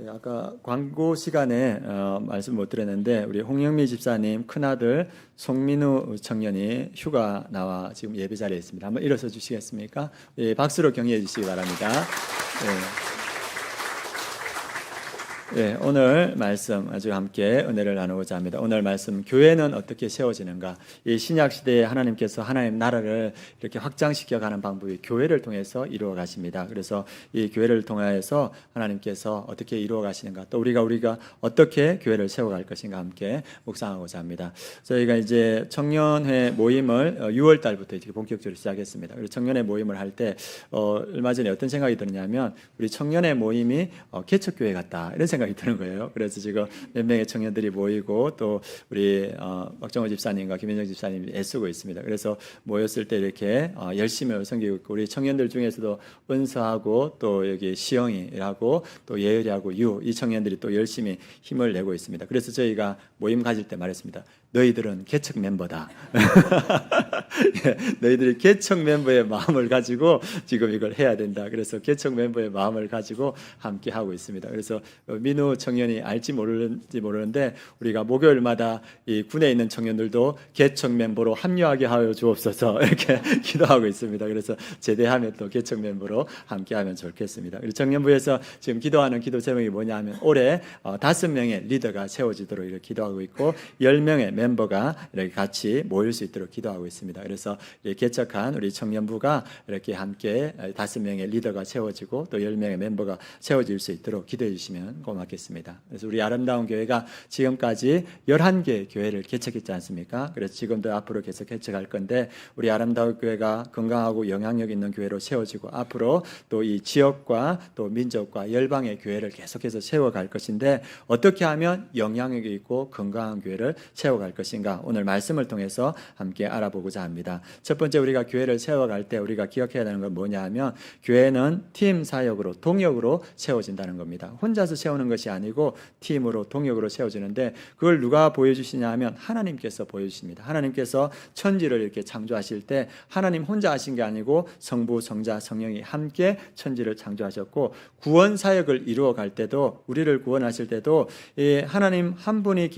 아까 광고 시간에 말씀 못 드렸는데 우리 홍영미 집사님 큰아들 송민우 청년이 휴가 나와 지금 예배 자리에 있습니다. 한번 일어서 주시겠습니까? 예, 박수로 격려해 주시기 바랍니다. 네, 오늘 말씀 아주 함께 은혜를 나누고자 합니다. 오늘 말씀, 교회는 어떻게 세워지는가? 이 신약 시대에 하나님께서 하나님 나라를 이렇게 확장시켜 가는 방법이 교회를 통해서 이루어 가십니다. 그래서 이 교회를 통해서 하나님께서 어떻게 이루어 가시는가? 또 우리가 어떻게 교회를 세워갈 것인가 함께 묵상하고자 합니다. 저희가 이제 청년회 모임을 6월 달부터 이렇게 본격적으로 시작했습니다. 그리고 청년회 모임을 할 때 얼마 전에 어떤 생각이 드느냐면 우리 청년회 모임이 개척교회 같다 이런 생각이 드는 거예요. 그래서 지금 몇 명의 청년들이 모이고 또 우리 박정호 집사님과 김현정 집사님이 애쓰고 있습니다. 그래서 모였을 때 이렇게 열심히 섬기고 있고 우리 청년들 중에서도 은서하고 또 여기 시영이라고 또 예열이하고 이 청년들이 또 열심히 힘을 내고 있습니다. 그래서 저희가 모임 가질 때 말했습니다. 너희들은 개척 멤버다. 예, 너희들이 개척 멤버의 마음을 가지고 지금 이걸 해야 된다. 그래서 개척 멤버의 마음을 가지고 함께 하고 있습니다. 그래서 민우 청년이 알지 모르는지 모르는데 우리가 목요일마다 이 군에 있는 청년들도 개척 멤버로 합류하게 하여 주옵소서 이렇게 기도하고 있습니다. 그래서 제대하면 또 개척 멤버로 함께하면 좋겠습니다. 그리고 청년부에서 지금 기도하는 기도 제목이 뭐냐면 올해 5명의 리더가 세워지도록 이렇게 기도하고 있고 10명의 멤버가 이렇게 같이 모일 수 있도록 기도하고 있습니다. 그래서 개척한 우리 청년부가 이렇게 함께 5명의 리더가 세워지고 또 10명의 멤버가 세워질 수 있도록 기도해 주시면 고맙겠습니다. 그래서 우리 아름다운 교회가 지금까지 11개의 교회를 개척했지 않습니까? 그래서 지금도 앞으로 계속 개척할 건데 우리 아름다운 교회가 건강하고 영향력 있는 교회로 세워지고 앞으로 또 이 지역과 또 민족과 열방의 교회를 계속해서 세워갈 것인데 어떻게 하면 영향력이 있고 건강한 교회를 세워갈 것인가 오늘 말씀을 통해서 함께 알아보고자 합니다. 첫 번째 우리가 교회를 세워갈 때 우리가 기억해야 되는 건 뭐냐 하면 교회는 팀 사역으로 동역으로 세워진다는 겁니다. 혼자서 세우는 것이 아니고 팀으로 동역으로 세워지는데 그걸 누가 보여주시냐 하면 하나님께서 보여주십니다. 하나님께서 천지를 이렇게 창조하실 때 하나님 혼자 하신 게 아니고 성부, 성자, 성령이 함께 천지를 창조하셨고 구원 사역을 이루어 갈 때도 우리를 구원하실 때도 하나님 한 분이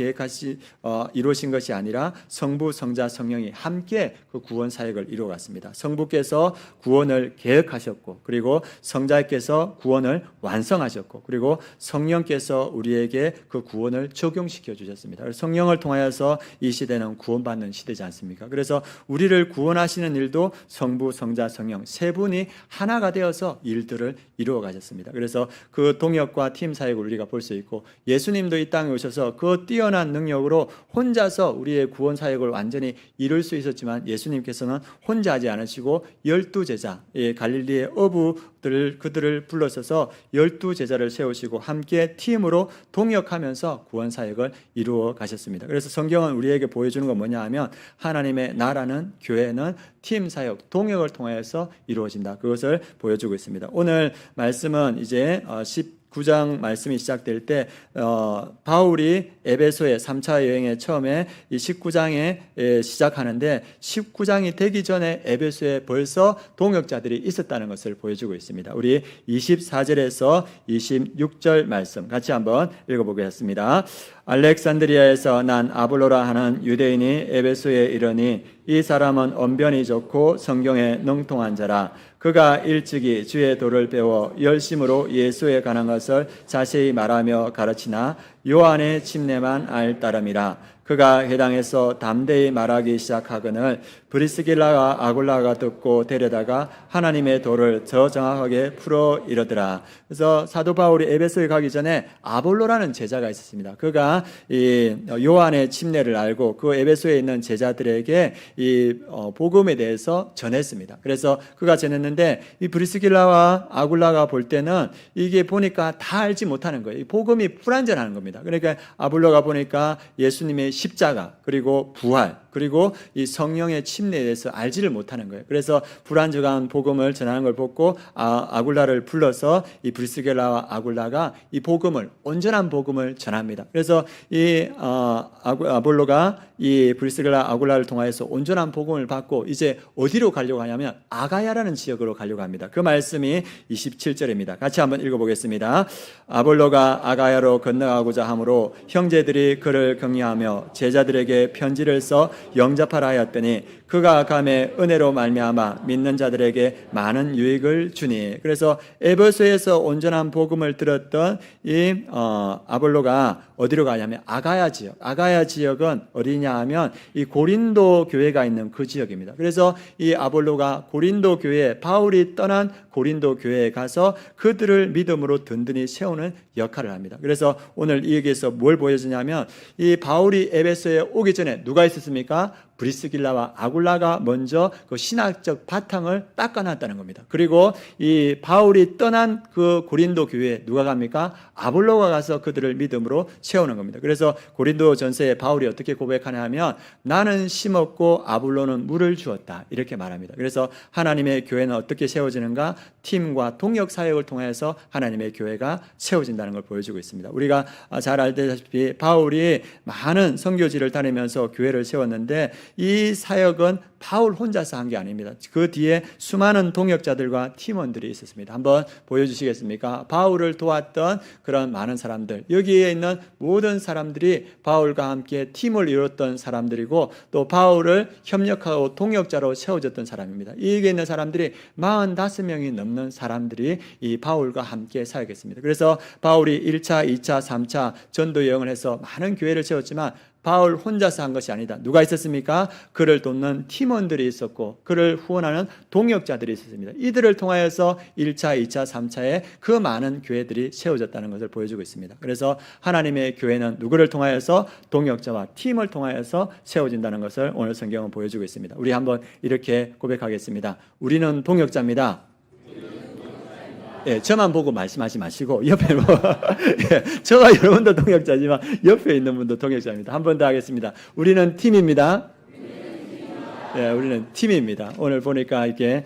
이루신 것이 아니라 성부, 성자, 성령이 함께 그 구원 사역을 이루어 갔습니다. 성부께서 구원을 계획하셨고 그리고 성자께서 구원을 완성하셨고 그리고 성령께서 우리에게 그 구원을 적용시켜 주셨습니다. 성령을 통하여서 이 시대는 구원받는 시대지 않습니까? 그래서 우리를 구원하시는 일도 성부, 성자, 성령 세 분이 하나가 되어서 일들을 이루어 가셨습니다. 그래서 그 동역과 팀 사역을 우리가 볼 수 있고 예수님도 이 땅에 오셔서 그 뛰어난 능력으로 혼자서 우리의 구원 사역을 완전히 이룰 수 있었지만 예수님께서는 혼자 하지 않으시고 12제자 갈릴리의 그들을 불러서서 12제자를 세우시고 함께 팀으로 동역하면서 구원 사역을 이루어 가셨습니다. 그래서 성경은 우리에게 보여주는 건 뭐냐 하면 하나님의 나라는 교회는 팀 사역, 동역을 통해서 이루어진다. 그것을 보여주고 있습니다. 오늘 말씀은 이제 19장 말씀이 시작될 때 바울이 에베소의 3차 여행에 처음에 이 19장에 시작하는데 19장이 되기 전에 에베소에 벌써 동역자들이 있었다는 것을 보여주고 있습니다. 우리 24절에서 26절 말씀 같이 한번 읽어보겠습니다. 알렉산드리아에서 난 아볼로라 하는 유대인이 에베소에 이르니 이 사람은 언변이 좋고 성경에 능통한 자라. 그가 일찍이 주의 도를 배워 열심으로 예수에 관한 것을 자세히 말하며 가르치나 요한의 침례만 알 따름이라. 그가 회당에서 담대히 말하기 시작하거늘 브리스길라와 아굴라가 듣고 데려다가 하나님의 도를 더 정확하게 풀어 이르더라. 그래서 사도 바울이 에베소에 가기 전에 아볼로라는 제자가 있었습니다. 그가 이 요한의 침례를 알고 그 에베소에 있는 제자들에게 이 복음에 대해서 전했습니다. 그래서 그가 전했는데 이 브리스길라와 아굴라가 볼 때는 이게 보니까 다 알지 못하는 거예요. 이 복음이 불완전한 겁니다. 그러니까 아볼로가 보니까 예수님의 십자가 그리고 부활 그리고 이 성령의 침례에 대해서 알지를 못하는 거예요. 그래서 불안정한 복음을 전하는 걸 보고 아굴라를 불러서 이 브리스길라와 아굴라가 이 복음을, 온전한 복음을 전합니다. 그래서 이 아볼로가 이 브리스길라 아굴라를 통하여서 온전한 복음을 받고 이제 어디로 가려고 하냐면 아가야라는 지역으로 가려고 합니다. 그 말씀이 27절입니다. 같이 한번 읽어보겠습니다. 아볼로가 아가야로 건너가고자 하므로 형제들이 그를 격려하며 제자들에게 편지를 써 영접하라 하였더니 그가 감에 은혜로 말미암아 믿는 자들에게 많은 유익을 주니. 그래서 에베소에서 온전한 복음을 들었던 이 아볼로가 어디로 가냐면 아가야 지역. 아가야 지역은 어디냐 하면 이 고린도 교회가 있는 그 지역입니다. 그래서 이 아볼로가 고린도 교회, 바울이 떠난 고린도 교회에 가서 그들을 믿음으로 든든히 세우는 역할을 합니다. 그래서 오늘 이 얘기에서 뭘 보여주냐면 이 바울이 에베소에 오기 전에 누가 있었습니까? 브리스길라와 아굴라가 먼저 그 신학적 바탕을 닦아놨다는 겁니다. 그리고 이 바울이 떠난 그 고린도 교회에 누가 갑니까? 아볼로가 가서 그들을 믿음으로 세우는 겁니다. 그래서 고린도 전서에 바울이 어떻게 고백하냐 하면 나는 심었고 아볼로는 물을 주었다 이렇게 말합니다. 그래서 하나님의 교회는 어떻게 세워지는가? 팀과 동역 사역을 통해서 하나님의 교회가 세워진다는 걸 보여주고 있습니다. 우리가 잘 알다시피 바울이 많은 선교지를 다니면서 교회를 세웠는데 이 사역은 바울 혼자서 한 게 아닙니다. 그 뒤에 수많은 동역자들과 팀원들이 있었습니다. 한번 보여주시겠습니까? 바울을 도왔던 그런 많은 사람들, 여기에 있는 모든 사람들이 바울과 함께 팀을 이뤘던 사람들이고 또 바울을 협력하고 동역자로 세워졌던 사람입니다. 여기에 있는 사람들이 45명이 넘는 사람들이 이 바울과 함께 사역했습니다. 그래서 바울이 1차, 2차, 3차 전도 여행을 해서 많은 교회를 세웠지만 바울 혼자서 한 것이 아니다. 누가 있었습니까? 그를 돕는 팀원들이 있었고 그를 후원하는 동역자들이 있었습니다. 이들을 통하여서 1차, 2차, 3차에 그 많은 교회들이 세워졌다는 것을 보여주고 있습니다. 그래서 하나님의 교회는 누구를 통하여서? 동역자와 팀을 통하여서 세워진다는 것을 오늘 성경은 보여주고 있습니다. 우리 한번 이렇게 고백하겠습니다. 우리는 동역자입니다. 예, 저만 보고 말씀하지 마시고 옆에 예, 저와 여러분도 동역자지만 옆에 있는 분도 동역자입니다. 한 번 더 하겠습니다. 우리는 팀입니다. 예, 우리는 팀입니다. 오늘 보니까 이렇게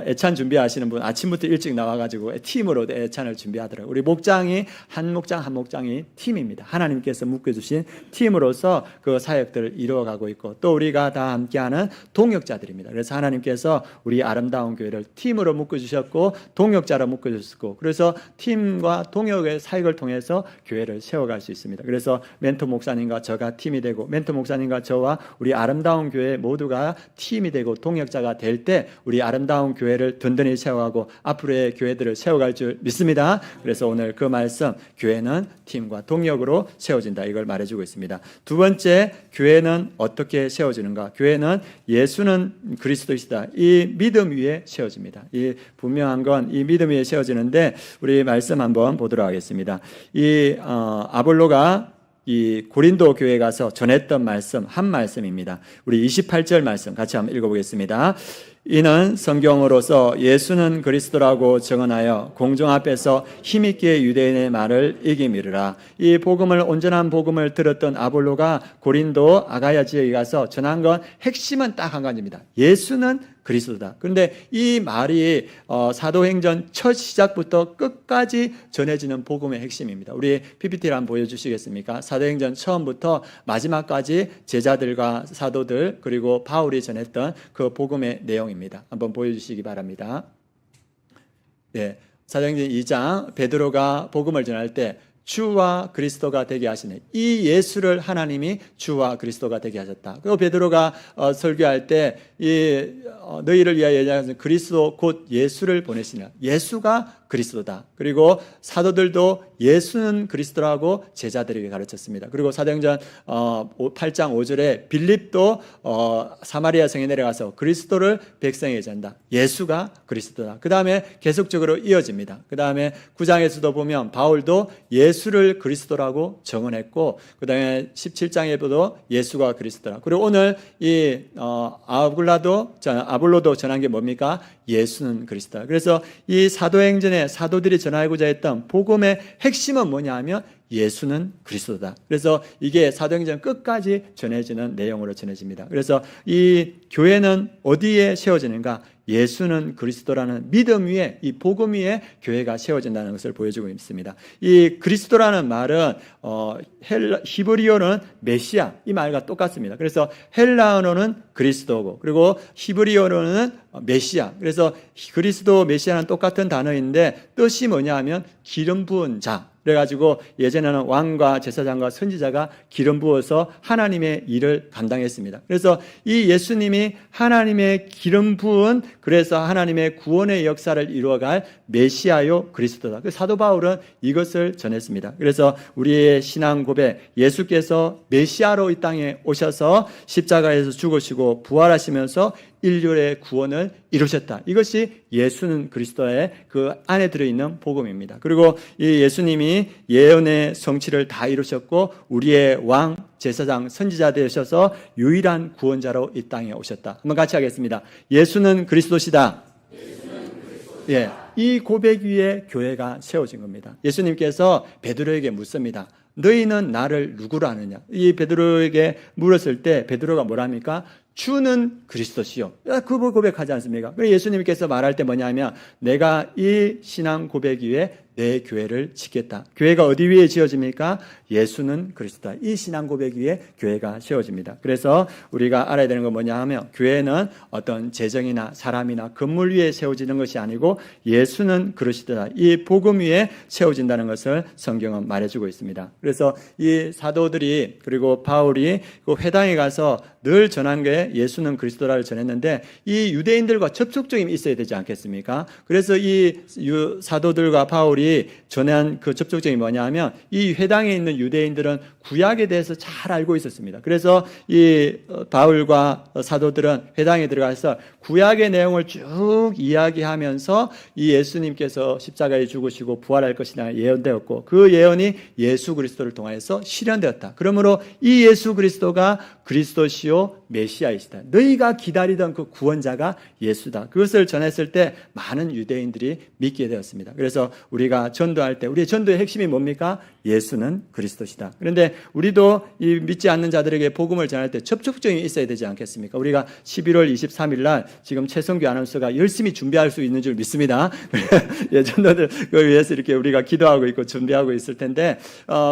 애찬 준비하시는 분 아침부터 일찍 나와가지고 팀으로 애찬을 준비하더라고요. 우리 목장이 한 목장이 팀입니다. 하나님께서 묶어주신 팀으로서 그 사역들을 이루어가고 있고 또 우리가 다 함께하는 동역자들입니다. 그래서 하나님께서 우리 아름다운 교회를 팀으로 묶어주셨고 동역자로 묶어주셨고 그래서 팀과 동역의 사역을 통해서 교회를 세워갈 수 있습니다. 그래서 멘토 목사님과 저가 팀이 되고 멘토 목사님과 저와 우리 아름다운 교회 모두가 팀이 되고 동역자가 될 때 우리 아름다운 교회를 든든히 세워가고 앞으로의 교회들을 세워갈 줄 믿습니다. 그래서 오늘 그 말씀 교회는 팀과 동역으로 세워진다 이걸 말해주고 있습니다. 두 번째 교회는 어떻게 세워지는가? 교회는 예수는 그리스도이시다 이 믿음 위에 세워집니다. 이 분명한 건 이 믿음 위에 세워지는데 우리 말씀 한번 보도록 하겠습니다. 이 아볼로가 이 고린도 교회에 가서 전했던 말씀 한 말씀입니다. 우리 28절 말씀 같이 한번 읽어보겠습니다. 이는 성경으로서 예수는 그리스도라고 증언하여 공중 앞에서 힘있게 유대인의 말을 이기미르라. 이 복음을 온전한 복음을 들었던 아볼로가 고린도 아가야 지역에 가서 전한 건 핵심은 딱 한 가지입니다. 예수는 그리스도다. 그런데 이 말이 사도행전 첫 시작부터 끝까지 전해지는 복음의 핵심입니다. 우리 PPT를 한번 보여주시겠습니까? 사도행전 처음부터 마지막까지 제자들과 사도들 그리고 바울이 전했던 그 복음의 내용입니다. 한번 보여주시기 바랍니다. 네, 사도행전 2장 베드로가 복음을 전할 때 주와 그리스도가 되게 하시네. 이 예수를 하나님이 주와 그리스도가 되게 하셨다. 그리고 베드로가 설교할 때 너희를 위하여 예정하신 그리스도 곧 예수를 보내시니라. 예수가 그리스도다. 그리고 사도들도 예수는 그리스도라고 제자들에게 가르쳤습니다. 그리고 사도행전 8장 5절에 빌립도 사마리아 성에 내려가서 그리스도를 백성에게 전한다. 예수가 그리스도다. 그 다음에 계속적으로 이어집니다. 그 다음에 9장에서도 보면 바울도 예수를 그리스도라고 정언했고 그 다음에 17장에도 예수가 그리스도라. 그리고 오늘 이 아볼로도 전한 게 뭡니까? 예수는 그리스도다. 그래서 이 사도행전에 사도들이 전하고자 했던 복음의 핵심은 뭐냐 하면 예수는 그리스도다. 그래서 이게 사도행전 끝까지 전해지는 내용으로 전해집니다. 그래서 이 교회는 어디에 세워지는가? 예수는 그리스도라는 믿음 위에, 이 복음 위에 교회가 세워진다는 것을 보여주고 있습니다. 이 그리스도라는 말은 히브리어는 메시아, 이 말과 똑같습니다. 그래서 헬라어로는 그리스도고, 그리고 히브리어로는 메시아. 그래서 그리스도, 메시아는 똑같은 단어인데 뜻이 뭐냐 하면 기름 부은 자. 그래가지고 예전에는 왕과 제사장과 선지자가 기름 부어서 하나님의 일을 감당했습니다. 그래서 이 예수님이 하나님의 기름 부은, 그래서 하나님의 구원의 역사를 이루어갈 메시아요 그리스도다. 사도 바울은 이것을 전했습니다. 그래서 우리의 신앙 고백, 예수께서 메시아로 이 땅에 오셔서 십자가에서 죽으시고 부활하시면서 인류의 구원을 이루셨다. 이것이 예수는 그리스도의 그 안에 들어있는 복음입니다. 그리고 이 예수님이 예언의 성취를 다 이루셨고 우리의 왕, 제사장, 선지자 되셔서 유일한 구원자로 이 땅에 오셨다. 한번 같이 하겠습니다. 예수는 그리스도시다. 예, 이 고백 위에 교회가 세워진 겁니다. 예수님께서 베드로에게 묻습니다. 너희는 나를 누구로 아느냐? 이 베드로에게 물었을 때 베드로가 뭐랍니까? 주는 그리스도시요. 그 고백하지 않습니까? 예수님께서 말할 때 뭐냐면 내가 이 신앙 고백 위에 내 교회를 짓겠다. 교회가 어디 위에 지어집니까? 예수는 그리스도다. 이 신앙 고백 위에 교회가 세워집니다. 그래서 우리가 알아야 되는 건 뭐냐 하면 교회는 어떤 재정이나 사람이나 건물 위에 세워지는 것이 아니고 예수는 그리스도다. 이 복음 위에 세워진다는 것을 성경은 말해주고 있습니다. 그래서 이 사도들이 그리고 바울이 그 회당에 가서 늘 전한 게 예수는 그리스도라를 전했는데 이 유대인들과 접촉점이 있어야 되지 않겠습니까? 그래서 이 사도들과 바울이 전한 그 접촉점이 뭐냐 하면 이 회당에 있는 유대인들은 구약에 대해서 잘 알고 있었습니다. 그래서 이 바울과 사도들은 회당에 들어가서 구약의 내용을 쭉 이야기하면서 이 예수님께서 십자가에 죽으시고 부활할 것이라 예언되었고 그 예언이 예수 그리스도를 통해서 실현되었다. 그러므로 이 예수 그리스도가 그리스도시요 메시아이시다. 너희가 기다리던 그 구원자가 예수다. 그것을 전했을 때 많은 유대인들이 믿게 되었습니다. 그래서 우리가 전도할 때 우리의 전도의 핵심이 뭡니까? 예수는 그리스도시다. 그런데 우리도 이 믿지 않는 자들에게 복음을 전할 때 접촉점이 있어야 되지 않겠습니까? 우리가 11월 23일 날 지금 최성규 아나운서가 열심히 준비할 수 있는 줄 믿습니다. 예, 전도들 그걸 위해서 이렇게 우리가 기도하고 있고 준비하고 있을 텐데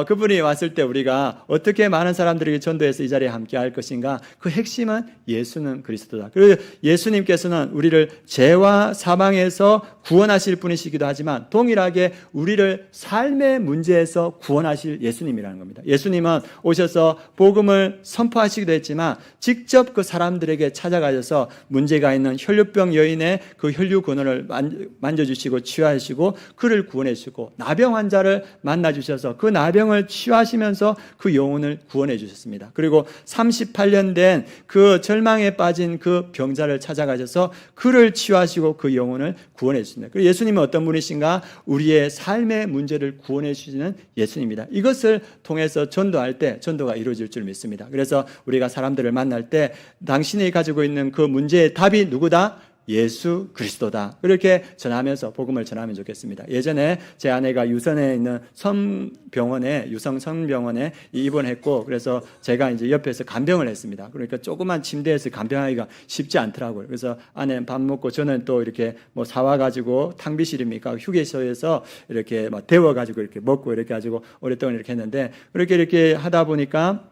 그분이 왔을 때 우리가 어떻게 많은 사람들에게 전도해서 이 자리에 함께 할 것인가? 그 핵심은 예수는 그리스도다. 그리고 예수님께서는 우리를 죄와 사망에서 구원하실 분이시기도 하지만 동일하게 우리를 삶의 문제에서 구원하실 예수님이라는 겁니다. 예수님은 오셔서 복음을 선포하시기도 했지만 직접 그 사람들에게 찾아가셔서 문제가 있는 혈류병 여인의 그 혈류 근원을 만져주시고 치유하시고 그를 구원해 주시고 나병 환자를 만나주셔서 그 나병을 치유하시면서 그 영혼을 구원해 주셨습니다. 그리고 38년 된 그 절망에 빠진 그 병자를 찾아가셔서 그를 치유하시고 그 영혼을 구원해 주십니다. 그리고 예수님은 어떤 분이신가? 우리의 삶의 문제를 구원해 주시는 예수님입니다. 이것을 통해서 전도할 때 전도가 이루어질 줄 믿습니다. 그래서 우리가 사람들을 만날 때 당신이 가지고 있는 그 문제의 답이 누구다? 예수 그리스도다. 그렇게 전하면서 복음을 전하면 좋겠습니다. 예전에 제 아내가 유성에 있는 유성 성병원에 입원했고 그래서 제가 이제 옆에서 간병을 했습니다. 그러니까 조그만 침대에서 간병하기가 쉽지 않더라고요. 그래서 아내는 밥 먹고 저는 또 이렇게 뭐 사와가지고 탕비실입니까? 휴게소에서 이렇게 막 데워가지고 이렇게 먹고 이렇게 가지고 오랫동안 이렇게 했는데 그렇게 하다 보니까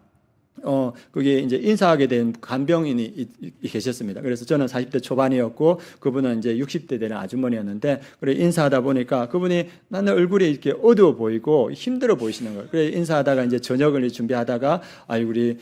그게 이제 인사하게 된 간병인이 계셨습니다. 그래서 저는 40대 초반이었고 그분은 이제 60대 되는 아주머니였는데 그래 인사하다 보니까 그분이 나는 얼굴이 이렇게 어두워 보이고 힘들어 보이시는 거예요. 그래 인사하다가 이제 저녁을 준비하다가 우리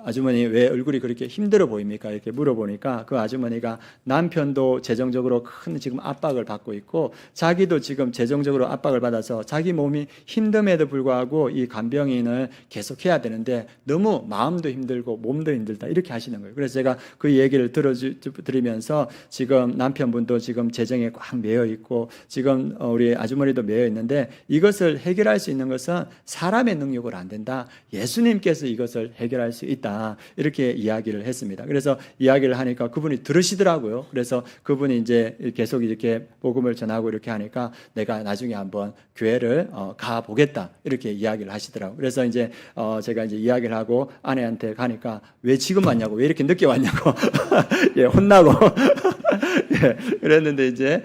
아주머니 왜 얼굴이 그렇게 힘들어 보입니까? 이렇게 물어보니까 그 아주머니가 남편도 재정적으로 큰 지금 압박을 받고 있고 자기도 지금 재정적으로 압박을 받아서 자기 몸이 힘듦에도 불구하고 이 간병인을 계속해야 되는데 너무 너무 마음도 힘들고 몸도 힘들다 이렇게 하시는 거예요. 그래서 제가 그 얘기를 들으면서 지금 남편분도 지금 재정에 꽉 매여 있고 지금 우리 아주머니도 매여 있는데 이것을 해결할 수 있는 것은 사람의 능력으로 안 된다. 예수님께서 이것을 해결할 수 있다. 이렇게 이야기를 했습니다. 그래서 이야기를 하니까 그분이 들으시더라고요. 그래서 그분이 이제 계속 이렇게 복음을 전하고 이렇게 하니까 내가 나중에 한번 교회를 가 보겠다 이렇게 이야기를 하시더라고요. 그래서 이제 제가 이제 이야기를 하고 아내한테 가니까 왜 지금 왔냐고, 왜 이렇게 늦게 왔냐고 예, 혼나고 예, 그랬는데 이제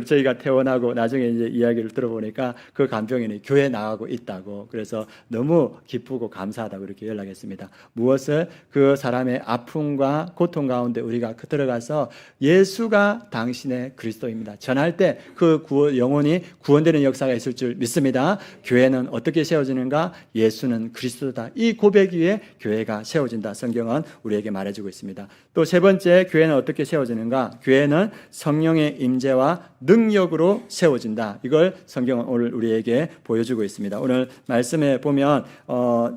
저희가 퇴원하고 나중에 이제 이야기를 들어보니까 그 간병인이 교회 나가고 있다고, 그래서 너무 기쁘고 감사하다고 이렇게 연락했습니다. 무엇을 그 사람의 아픔과 고통 가운데 우리가 들어가서 예수가 당신의 그리스도입니다 전할 때 그 영혼이 구원되는 역사가 있을 줄 믿습니다. 교회는 어떻게 세워지는가? 예수는 그리스도다. 이 고백 위에 교회가 세워진다. 성경은 우리에게 말해주고 있습니다. 또 세 번째, 교회는 어떻게 세워지는가? 교회는 성령의 임재와 능력으로 세워진다. 이걸 성경은 오늘 우리에게 보여주고 있습니다. 오늘 말씀에 보면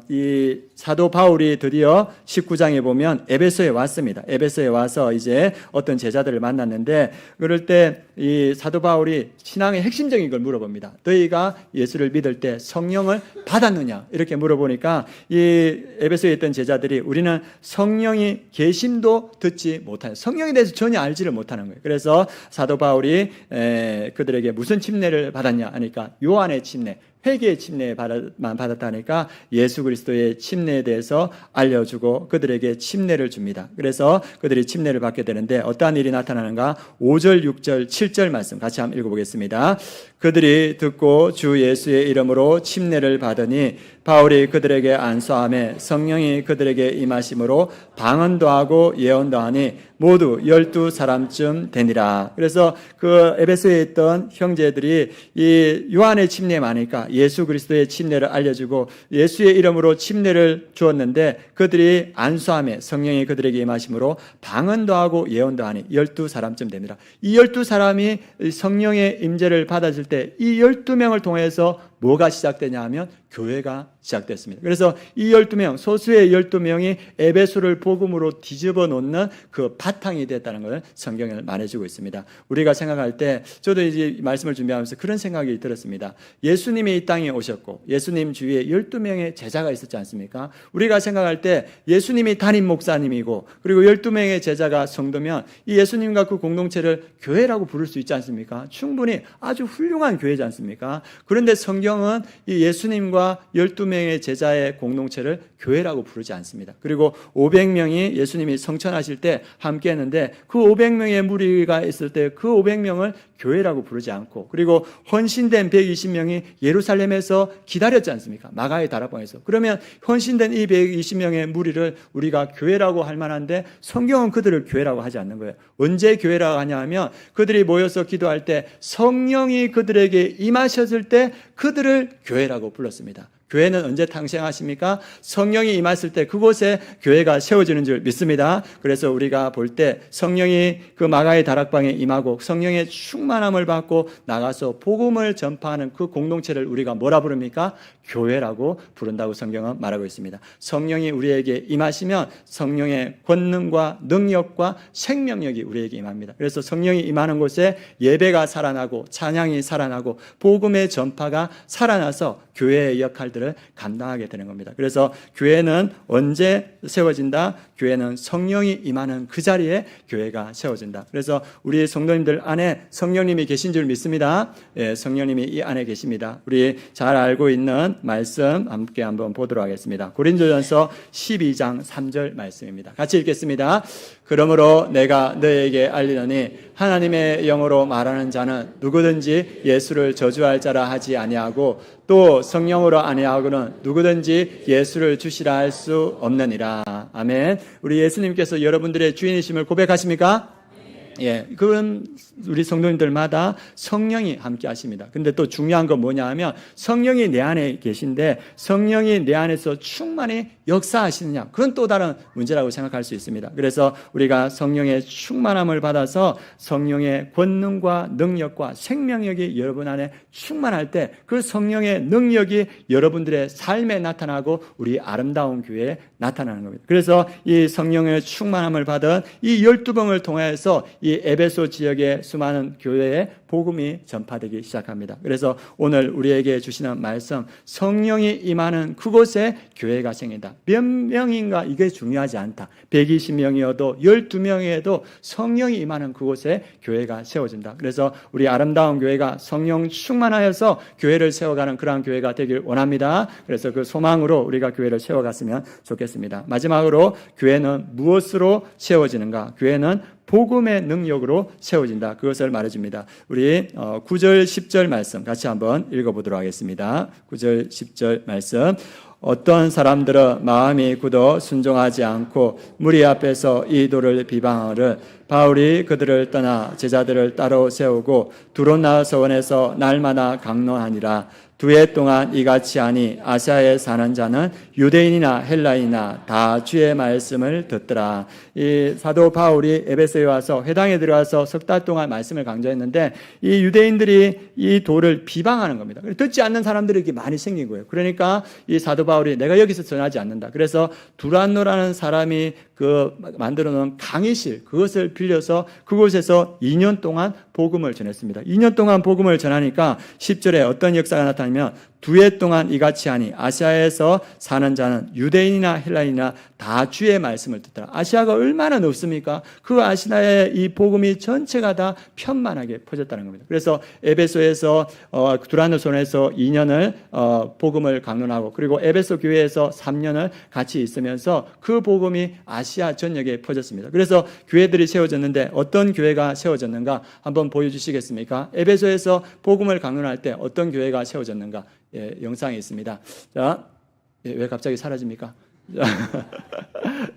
이 사도 바울이 드디어 19장에 보면 에베소에 왔습니다. 에베소에 와서 이제 어떤 제자들을 만났는데 그럴 때 이 사도 바울이 신앙의 핵심적인 걸 물어봅니다. 너희가 예수를 믿을 때 성령을 받았느냐? 이렇게 물어보니까 이 에베소에 있던 제자들이 우리는 성령이 계심도 듣지 못하는, 성령에 대해서 전혀 알지를 못하는 거예요. 그래서 사도 바울이 그들에게 무슨 침례를 받았냐 하니까 요한의 침례, 회개의 침례만 받았다니까 예수 그리스도의 침례에 대해서 알려주고 그들에게 침례를 줍니다. 그래서 그들이 침례를 받게 되는데 어떠한 일이 나타나는가? 5절, 6절, 7절 말씀 같이 한번 읽어보겠습니다. 그들이 듣고 주 예수의 이름으로 침례를 받으니 바울이 그들에게 안수하며 성령이 그들에게 임하심으로 방언도 하고 예언도 하니 모두 12사람쯤 되니라. 그래서 그 에베소에 있던 형제들이 이 요한의 침례 많으니까 예수 그리스도의 침례를 알려주고 예수의 이름으로 침례를 주었는데 그들이 안수하며 성령이 그들에게 임하심으로 방언도 하고 예언도 하니 12사람쯤 됩니다. 이 12사람이 성령의 임재를 받았을 때 이 12명을 통해서 뭐가 시작되냐 하면 교회가 시작됐습니다. 그래서 이 12명, 소수의 12명이 에베소를 복음으로 뒤집어 놓는 그 바탕이 됐다는 걸 성경을 말해주고 있습니다. 우리가 생각할 때 저도 이제 말씀을 준비하면서 그런 생각이 들었습니다. 예수님이 이 땅에 오셨고 예수님 주위에 12명의 제자가 있었지 않습니까? 우리가 생각할 때 예수님이 담임 목사님이고 그리고 12명의 제자가 성도면 이 예수님과 그 공동체를 교회라고 부를 수 있지 않습니까? 충분히 아주 훌륭한 교회지 않습니까? 그런데 성경은 이 예수님과 12명의 제자의 공동체를 교회라고 부르지 않습니다. 그리고 500명이 예수님이 성천하실 때 함께 했는데 그 500명의 무리가 있을 때 그 500명을 교회라고 부르지 않고 그리고 헌신된 120명이 예루살렘에서 기다렸지 않습니까? 마가의 다락방에서. 그러면 헌신된 이 120명의 무리를 우리가 교회라고 할 만한데 성경은 그들을 교회라고 하지 않는 거예요. 언제 교회라고 하냐 하면 그들이 모여서 기도할 때 성령이 그들에게 임하셨을 때 그들을 교회라고 불렀습니다. 교회는 언제 탄생하십니까? 성령이 임했을 때 그곳에 교회가 세워지는 줄 믿습니다. 그래서 우리가 볼 때 성령이 그 마가의 다락방에 임하고 성령의 충만함을 받고 나가서 복음을 전파하는 그 공동체를 우리가 뭐라 부릅니까? 교회라고 부른다고 성경은 말하고 있습니다. 성령이 우리에게 임하시면 성령의 권능과 능력과 생명력이 우리에게 임합니다. 그래서 성령이 임하는 곳에 예배가 살아나고 찬양이 살아나고 복음의 전파가 살아나서 교회의 역할들을 감당하게 되는 겁니다. 그래서 교회는 언제 세워진다? 교회는 성령이 임하는 그 자리에 교회가 세워진다. 그래서 우리 성도님들 안에 성령님이 계신 줄 믿습니다. 예, 성령님이 이 안에 계십니다. 우리 잘 알고 있는 말씀 함께 한번 보도록 하겠습니다. 고린도전서 12장 3절 말씀입니다. 같이 읽겠습니다. 그러므로 내가 너에게 알리노니 하나님의 영으로 말하는 자는 누구든지 예수를 저주할 자라 하지 아니하고 또 성령으로 아니하고는 누구든지 예수를 주시라 할 수 없느니라. 아멘. 우리 예수님께서 여러분들의 주인이심을 고백하십니까? 예, 그건 우리 성도님들마다 성령이 함께 하십니다. 근데 또 중요한 건 뭐냐 하면 성령이 내 안에 계신데 성령이 내 안에서 충만히 역사하시느냐, 그건 또 다른 문제라고 생각할 수 있습니다. 그래서 우리가 성령의 충만함을 받아서 성령의 권능과 능력과 생명력이 여러분 안에 충만할 때 그 성령의 능력이 여러분들의 삶에 나타나고 우리 아름다운 교회에 나타나는 겁니다. 그래서 이 성령의 충만함을 받은 이 12봉을 통해서 이 에베소 지역의 수많은 교회에 복음이 전파되기 시작합니다. 그래서 오늘 우리에게 주시는 말씀, 성령이 임하는 그곳에 교회가 생긴다. 몇 명인가 이게 중요하지 않다. 120명이어도 12명이어도 성령이 임하는 그곳에 교회가 세워진다. 그래서 우리 아름다운 교회가 성령 충만하여서 교회를 세워가는 그러한 교회가 되길 원합니다. 그래서 그 소망으로 우리가 교회를 세워갔으면 좋겠습니다. 마지막으로 교회는 무엇으로 세워지는가? 교회는 복음의 능력으로 세워진다. 그것을 말해줍니다. 우리 9절 10절 말씀 같이 한번 읽어보도록 하겠습니다. 9절 10절 말씀. 어떤 사람들은 마음이 굳어 순종하지 않고 무리 앞에서 이 도를 비방하를 바울이 그들을 떠나 제자들을 따로 세우고 두로 나와서 원에서 날마다 강론하니라. 2해 동안 이같이 하니 아시아에 사는 자는 유대인이나 헬라인이나 다 주의 말씀을 듣더라. 이 사도 바울이 에베소에 와서 회당에 들어가서 3달 동안 말씀을 강조했는데 이 유대인들이 이 도를 비방하는 겁니다. 듣지 않는 사람들이 이렇게 많이 생긴 거예요. 그러니까 이 사도 바울이 내가 여기서 전하지 않는다. 그래서 두란노라는 사람이 그 만들어 놓은 강의실, 그것을 빌려서 그곳에서 2년 동안 복음을 전했습니다. 2년 동안 복음을 전하니까 10절에 어떤 역사가 나타나면 2해 동안 이같이 하니 아시아에서 사는 자는 유대인이나 헬라인이나 다 주의 말씀을 듣더라. 아시아가 얼마나 넓습니까? 그 아시아의 이 복음이 전체가 다 편만하게 퍼졌다는 겁니다. 그래서 에베소에서 두란노손에서 2년을 복음을 강론하고 그리고 에베소 교회에서 3년을 같이 있으면서 그 복음이 아시아 전역에 퍼졌습니다. 그래서 교회들이 세워졌는데 어떤 교회가 세워졌는가 한번 보여주시겠습니까? 에베소에서 복음을 강론할 때 어떤 교회가 세워졌는가? 예, 영상이 있습니다. 자, 예, 왜 갑자기 사라집니까?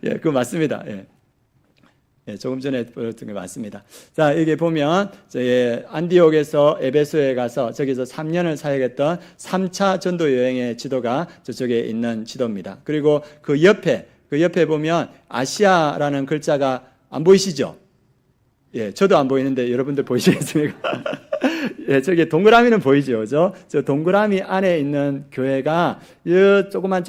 예, 그거 맞습니다. 예. 예, 조금 전에 보였던 게 맞습니다. 자, 여기 보면 안디옥에서 에베소에 가서 저기서 3년을 사역했던 3차 전도 여행의 지도가 저쪽에 있는 지도입니다. 그리고 그 옆에 보면 아시아라는 글자가 안 보이시죠? 예, 저도 안 보이는데 여러분들 보이시겠습니까? 예, 저기 동그라미는 보이죠, 그죠? 저 동그라미 안에 있는 교회가 이 조그만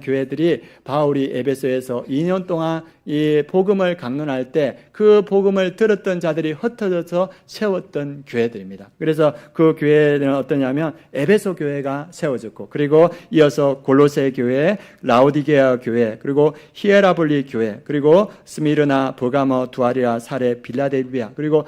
교회들이 바울이 에베소에서 2년 동안 이 복음을 강론할 때 그 복음을 들었던 자들이 흩어져서 세웠던 교회들입니다. 그래서 그 교회는 어떠냐면 에베소 교회가 세워졌고 그리고 이어서 골로새 교회, 라오디게아 교회, 그리고 히에라볼리 교회, 그리고 스미르나, 버가모, 두아리아, 사레, 빌라델비아, 그리고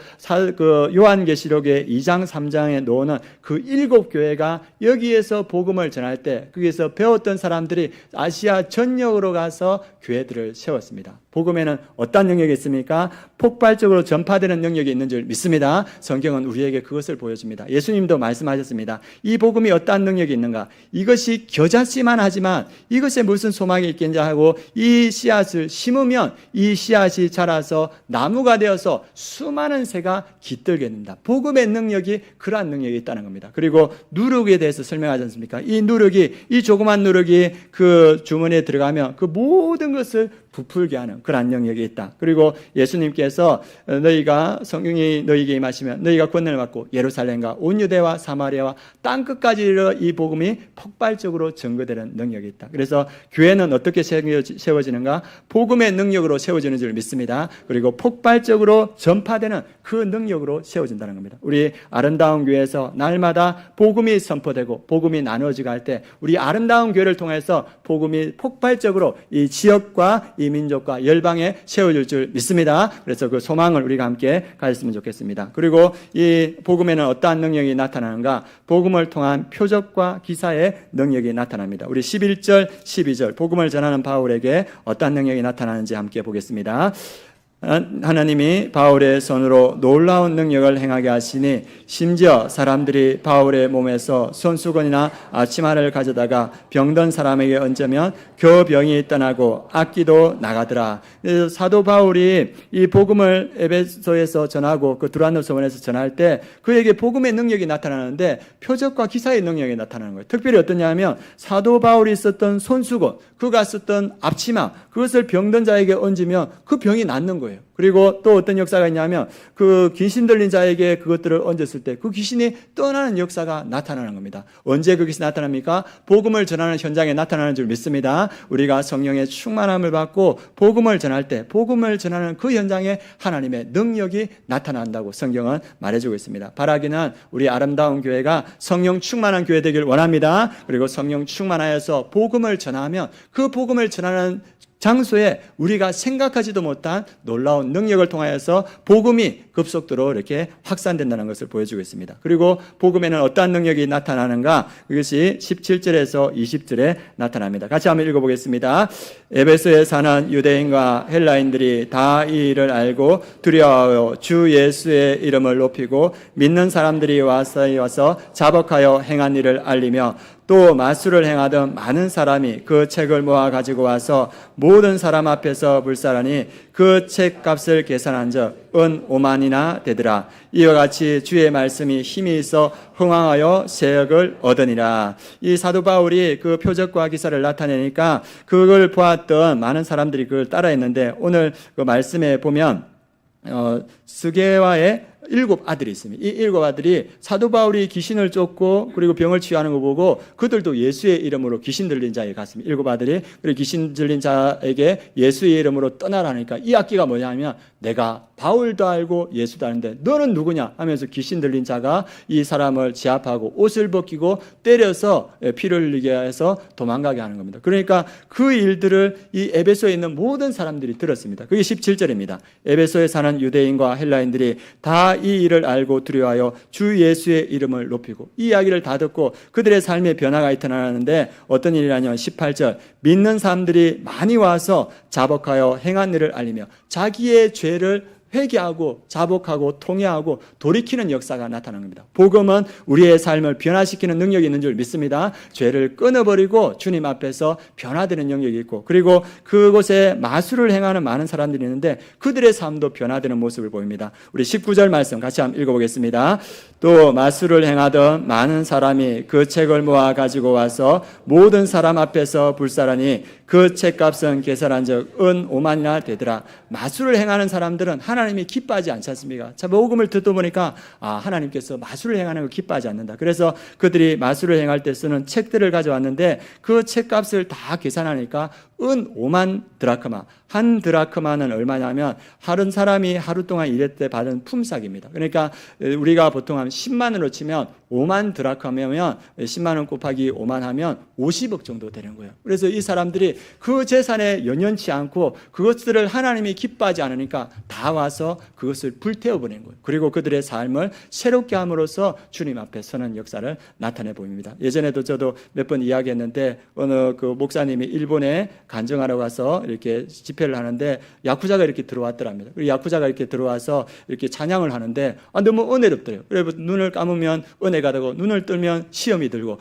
그 요한계시록의 2장 3장에 놓는 그 7교회가 여기에서 복음을 전할 때 거기에서 배웠던 사람들이 아시아 전역으로 가서 교회들을 세웠습니다. 복음에는 어떤 능력이 있습니까? 폭발적으로 전파되는 능력이 있는 줄 믿습니다. 성경은 우리에게 그것을 보여줍니다. 예수님도 말씀하셨습니다. 이 복음이 어떤 능력이 있는가? 이것이 겨자씨만 하지만 이것에 무슨 소망이 있겠냐 하고 이 씨앗을 심으면 이 씨앗이 자라서 나무가 되어서 수많은 새가 깃들게 된다. 복음의 능력이 그러한 능력이 있다는 겁니다. 그리고 누룩에 대해서 설명하지 않습니까? 이 조그만 누룩이 그 주머니에 들어가면 그 모든 것을 부풀게 하는 그런 능력이 있다. 그리고 예수님께서 너희가 성령이 너희에게 임하시면 너희가 권능을 받고 예루살렘과 온 유대와 사마리아와 땅끝까지 이르러 이 복음이 폭발적으로 증거되는 능력이 있다. 그래서 교회는 어떻게 세워지는가? 복음의 능력으로 세워지는 줄 믿습니다. 그리고 폭발적으로 전파되는 그 능력으로 세워진다는 겁니다. 우리 아름다운 교회에서 날마다 복음이 선포되고 복음이 나누어지고 할 때 우리 아름다운 교회를 통해서 복음이 폭발적으로 이 지역과 이 민족과 열방에 세워질 줄 믿습니다. 그래서 그 소망을 우리가 함께 가졌으면 좋겠습니다. 그리고 이 복음에는 어떠한 능력이 나타나는가? 복음을 통한 표적과 기사의 능력이 나타납니다. 우리 11절, 12절 복음을 전하는 바울에게 어떠한 능력이 나타나는지 함께 보겠습니다. 하나님이 바울의 손으로 놀라운 능력을 행하게 하시니 심지어 사람들이 바울의 몸에서 손수건이나 앞치마를 가져다가 병든 사람에게 얹으면 그 병이 떠나고 악기도 나가더라. 그래서 사도 바울이 이 복음을 에베소에서 전하고 그 두란노스 원에서 전할 때 그에게 복음의 능력이 나타나는데 표적과 기사의 능력이 나타나는 거예요. 특별히 어떠냐 하면 사도 바울이 썼던 손수건, 그가 썼던 앞치마, 그것을 병든 자에게 얹으면 그 병이 낫는 거예요. 그리고 또 어떤 역사가 있냐면 그 귀신 들린 자에게 그것들을 얹었을 때 그 귀신이 떠나는 역사가 나타나는 겁니다. 언제 그 귀신이 나타납니까? 복음을 전하는 현장에 나타나는 줄 믿습니다. 우리가 성령의 충만함을 받고 복음을 전할 때 복음을 전하는 그 현장에 하나님의 능력이 나타난다고 성경은 말해주고 있습니다. 바라기는 우리 아름다운 교회가 성령 충만한 교회 되길 원합니다. 그리고 성령 충만하여서 복음을 전하면 그 복음을 전하는 장소에 우리가 생각하지도 못한 놀라운 능력을 통하여서 복음이 급속도로 이렇게 확산된다는 것을 보여주고 있습니다. 그리고 복음에는 어떠한 능력이 나타나는가? 그것이 17절에서 20절에 나타납니다. 같이 한번 읽어보겠습니다. 에베소에 사는 유대인과 헬라인들이 다 이 일을 알고 두려워하여 주 예수의 이름을 높이고 믿는 사람들이 와서 자복하여 행한 일을 알리며 또 마술을 행하던 많은 사람이 그 책을 모아 가지고 와서 모든 사람 앞에서 불사하니 그 책값을 계산한 적 은 5만이나 되더라. 이와 같이 주의 말씀이 힘이 있어 흥황하여 세력을 얻으니라. 이 사도 바울이 그 표적과 기사를 나타내니까 그걸 보았던 많은 사람들이 그걸 따라했는데 오늘 그 말씀에 보면 스게와의 7 아들이 있습니다. 이 7 아들이 사도 바울이 귀신을 쫓고 그리고 병을 치유하는 거 보고 그들도 예수의 이름으로 귀신 들린 자에게 갔습니다. 7 아들이. 그리고 귀신 들린 자에게 예수의 이름으로 떠나라니까 이 악기가 뭐냐면 내가 바울도 알고 예수도 아는데 너는 누구냐 하면서 귀신 들린 자가 이 사람을 제압하고 옷을 벗기고 때려서 피를 흘리게 해서 도망가게 하는 겁니다. 그러니까 그 일들을 이 에베소에 있는 모든 사람들이 들었습니다. 그게 17절입니다. 에베소에 사는 유대인과 헬라인들이 다 이 일을 알고 두려워하여 주 예수의 이름을 높이고 이 이야기를 다 듣고 그들의 삶의 변화가 나타나는데 어떤 일이라냐면 18절 믿는 사람들이 많이 와서 자복하여 행한 일을 알리며 자기의 죄를 회개하고 자복하고 통회하고 돌이키는 역사가 나타난 겁니다. 복음은 우리의 삶을 변화시키는 능력이 있는 줄 믿습니다. 죄를 끊어버리고 주님 앞에서 변화되는 능력이 있고 그리고 그곳에 마술을 행하는 많은 사람들이 있는데 그들의 삶도 변화되는 모습을 보입니다. 우리 19절 말씀 같이 한번 읽어보겠습니다. 또 마술을 행하던 많은 사람이 그 책을 모아 가지고 와서 모든 사람 앞에서 불사하니 그 책값은 계산한 적 은 5만이나 되더라. 마술을 행하는 사람들은 하나님이 기뻐하지 않지 않습니까? 자, 복음을 듣다 보니까 하나님께서 마술을 행하는 거 기뻐하지 않는다. 그래서 그들이 마술을 행할 때 쓰는 책들을 가져왔는데 그 책값을 다 계산하니까 은 5만 드라크마. 한 드라크마는 얼마냐면 하루 사람이 하루 동안 일할 때 받은 품삯입니다. 그러니까 우리가 보통 하면 10만으로 치면 5만 드라크마면 10만 원 곱하기 5만 하면 50억 정도 되는 거예요. 그래서 이 사람들이 그 재산에 연연치 않고 그것들을 하나님이 기뻐하지 않으니까 다 와서 그것을 불태워버리는 거예요. 그리고 그들의 삶을 새롭게 함으로써 주님 앞에 서는 역사를 나타내 보입니다. 예전에도 저도 몇 번 이야기했는데 어느 그 목사님이 일본에 간증하러 가서 이렇게 집회를 하는데 야쿠자가 이렇게 들어왔더랍니다. 그리고 야쿠자가 이렇게 들어와서 이렇게 찬양을 하는데 너무 은혜롭더래요. 그래서 눈을 감으면 은혜가 되고 눈을 뜨면 시험이 들고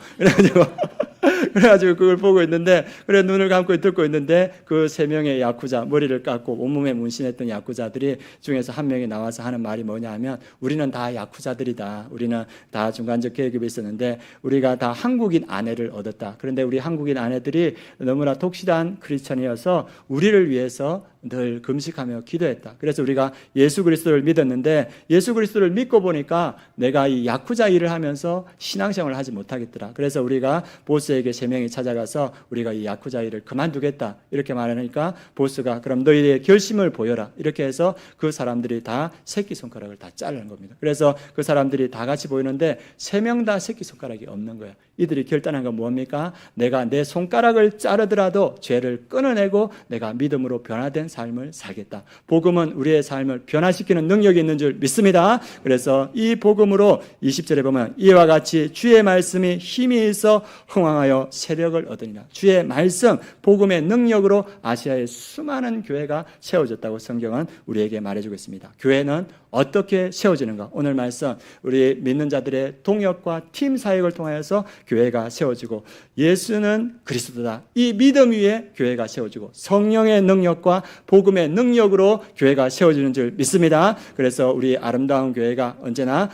그래가지고 그걸 보고 있는데 그래 눈을 감고 듣고 있는데 그 3명의 야쿠자 머리를 깎고 온몸에 문신했던 야쿠자들이 중에서 한 명이 나와서 하는 말이 뭐냐 하면 우리는 다 야쿠자들이다. 우리는 다 중간적 계급이 있었는데 우리가 다 한국인 아내를 얻었다. 그런데 우리 한국인 아내들이 너무나 독실한 크리스천이어서 우리를 위해서 늘 금식하며 기도했다. 그래서 우리가 예수 그리스도를 믿었는데 예수 그리스도를 믿고 보니까 내가 이 야쿠자 일을 하면서 신앙생활을 하지 못하겠더라. 그래서 우리가 보스에게 3명이 찾아가서 우리가 이 야쿠자 일을 그만두겠다 이렇게 말하니까 보스가 그럼 너희의 결심을 보여라 이렇게 해서 그 사람들이 다 새끼손가락을 다 자르는 겁니다. 그래서 그 사람들이 다 같이 보이는데 3명 다 새끼손가락이 없는 거예요. 이들이 결단한 건 뭡니까? 내가 내 손가락을 자르더라도 죄를 끊어내고 내가 믿음으로 변화된 삶을 살겠다. 복음은 우리의 삶을 변화시키는 능력이 있는 줄 믿습니다. 그래서 이 복음으로 20절에 보면 이와 같이 주의 말씀이 힘이 있어 흥왕하여 세력을 얻으리라. 주의 말씀, 복음의 능력으로 아시아의 수많은 교회가 세워졌다고 성경은 우리에게 말해주고 있습니다. 교회는 어떻게 세워지는가? 오늘 말씀 우리 믿는 자들의 동역과 팀 사역을 통하여서 교회가 세워지고 예수는 그리스도다. 이 믿음 위에 교회가 세워지고 성령의 능력과 복음의 능력으로 교회가 세워지는 줄 믿습니다. 그래서 우리 아름다운 교회가 언제나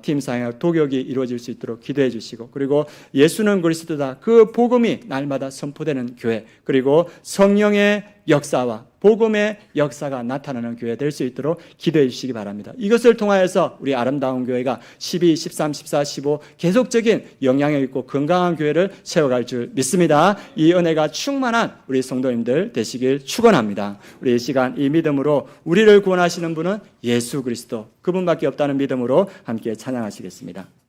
팀 사역, 도격이 이루어질 수 있도록 기도해 주시고 그리고 예수는 그리스도다. 그 복음이 날마다 선포되는 교회 그리고 성령의 역사와 복음의 역사가 나타나는 교회 될 수 있도록 기도해 주시기 바랍니다. 이것을 통하여서 우리 아름다운 교회가 12, 13, 14, 15 계속적인 영향력 있고 건강한 교회를 세워갈 줄 믿습니다. 이 은혜가 충만한 우리 성도님들 되시길 축원합니다. 우리 이 시간 이 믿음으로 우리를 구원하시는 분은 예수 그리스도 그분밖에 없다는 믿음으로 함께 찬양하시겠습니다.